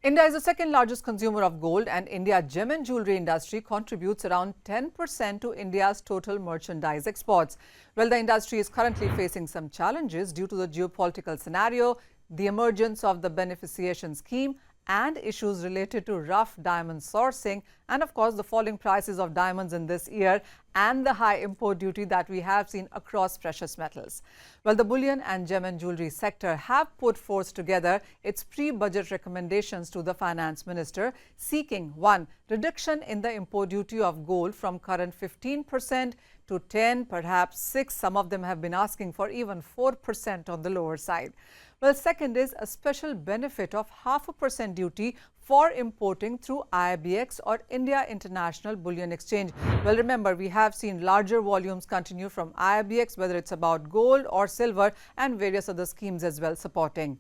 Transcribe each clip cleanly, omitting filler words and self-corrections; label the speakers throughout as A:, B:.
A: India is the second largest consumer of gold, and India gem and jewellery industry contributes around 10% to India's total merchandise exports. Well, the industry is currently facing some challenges due to the geopolitical scenario, the emergence of the beneficiation scheme, and issues related to rough diamond sourcing, and of course the falling prices of diamonds in this year and the high import duty that we have seen across precious metals. Well, the bullion and gem and jewellery sector have put forth together its pre-budget recommendations to the finance minister, seeking 1. Reduction in the import duty of gold from current 15% to 10, perhaps 6. Some of them have been asking for even 4% on the lower side. Well, second is a special benefit of 0.5% duty for importing through IBX or India International Bullion Exchange. Well, remember, we have seen larger volumes continue from IBX, whether it's about gold or silver, and various other schemes as well supporting.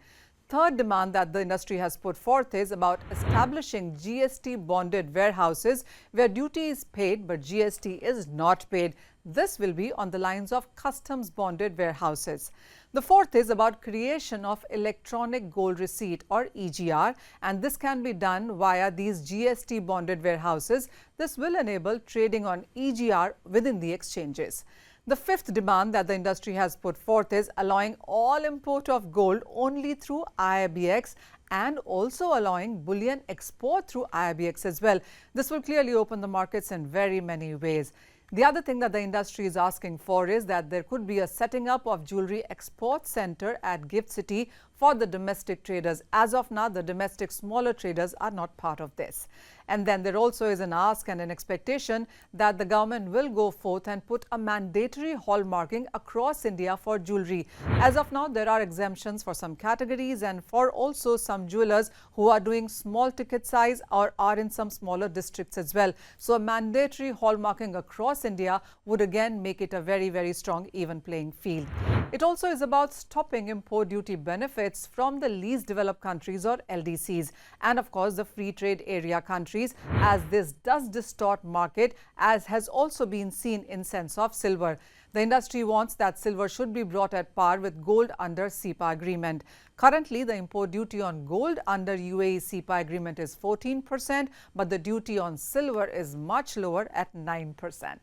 A: Third demand that the industry has put forth is about establishing GST bonded warehouses where duty is paid but GST is not paid. This will be on the lines of customs bonded warehouses. The fourth is about creation of electronic gold receipt or EGR, and this can be done via these GST bonded warehouses. This will enable trading on EGR within the exchanges. The fifth demand that the industry has put forth is allowing all import of gold only through IBX and also allowing bullion export through IBX as well. This will clearly open the markets in very many ways. The other thing that the industry is asking for is that there could be a setting up of jewellery export center at Gift City for the domestic traders. As of now, the domestic smaller traders are not part of this. And then there also is an ask and an expectation that the government will go forth and put a mandatory hallmarking across India for jewellery. As of now, there are exemptions for some categories and for also some jewelers who are doing small ticket size or are in some smaller districts as well. So a mandatory hallmarking across India would again make it a very, very strong even playing field. It also is about stopping import duty benefits from the least developed countries or LDCs and of course the free trade area countries, as this does distort market, as has also been seen in sense of silver. The industry wants that silver should be brought at par with gold under CEPA agreement. Currently, the import duty on gold under UAE CEPA agreement is 14%, but the duty on silver is much lower at 9%.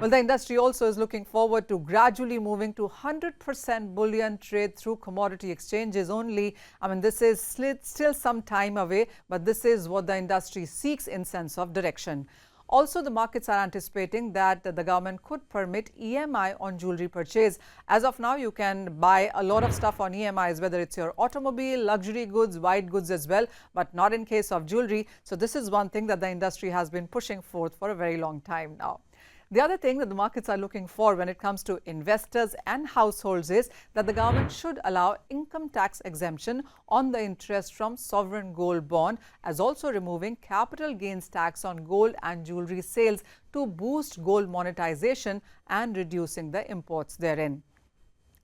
A: Well, the industry also is looking forward to gradually moving to 100% bullion trade through commodity exchanges only. I mean, this is still some time away, but this is what the industry seeks in sense of direction. Also, the markets are anticipating that the government could permit EMI on jewellery purchase. As of now, you can buy a lot of stuff on EMIs, whether it's your automobile, luxury goods, white goods as well, but not in case of jewellery. So this is one thing that the industry has been pushing forth for a very long time now. The other thing that the markets are looking for when it comes to investors and households is that the government should allow income tax exemption on the interest from sovereign gold bond, as also removing capital gains tax on gold and jewellery sales to boost gold monetization and reducing the imports therein.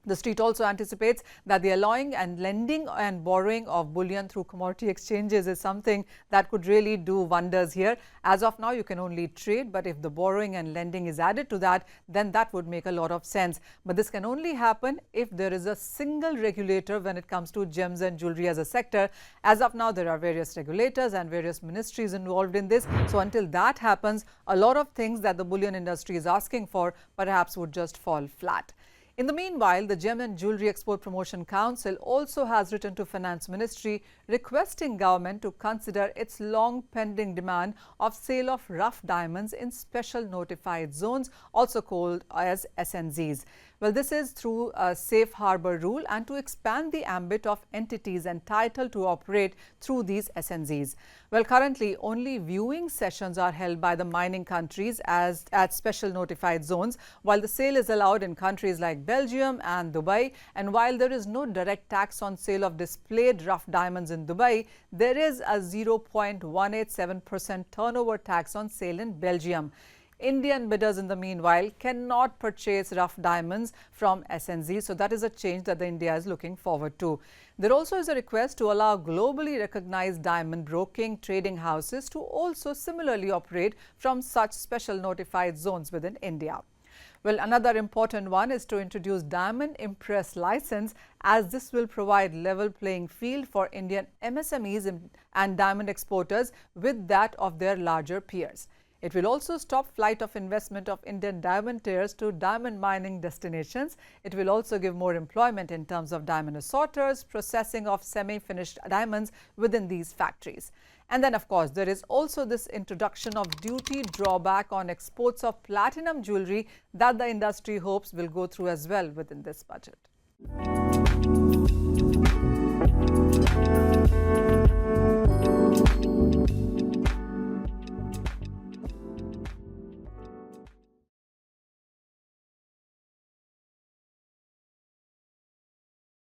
A: The street also anticipates that the allowing and lending and borrowing of bullion through commodity exchanges is something that could really do wonders here. As of now, you can only trade, but if the borrowing and lending is added to that, then that would make a lot of sense. But this can only happen if there is a single regulator when it comes to gems and jewellery as a sector. As of now, there are various regulators and various ministries involved in this. So until that happens, a lot of things that the bullion industry is asking for perhaps would just fall flat. In the meanwhile, the Gem and Jewellery Export Promotion Council also has written to Finance Ministry requesting government to consider its long pending demand of sale of rough diamonds in special notified zones, also called as SNZs. Well, this is through a safe harbour rule and to expand the ambit of entities entitled to operate through these SNZs. Well, currently only viewing sessions are held by the mining countries at special notified zones, while the sale is allowed in countries like Belgium and Dubai. And while there is no direct tax on sale of displayed rough diamonds in Dubai, there is a 0.187% turnover tax on sale in Belgium. Indian bidders, in the meanwhile, cannot purchase rough diamonds from SNZ. So that is a change that India is looking forward to. There also is a request to allow globally recognized diamond broking trading houses to also similarly operate from such special notified zones within India. Well, another important one is to introduce Diamond Impress license, as this will provide level playing field for Indian MSMEs and diamond exporters with that of their larger peers. It will also stop flight of investment of Indian diamantaires to diamond mining destinations. It will also give more employment in terms of diamond assorters, processing of semi-finished diamonds within these factories. And then, of course, there is also this introduction of duty drawback on exports of platinum jewellery that the industry hopes will go through as well within this budget.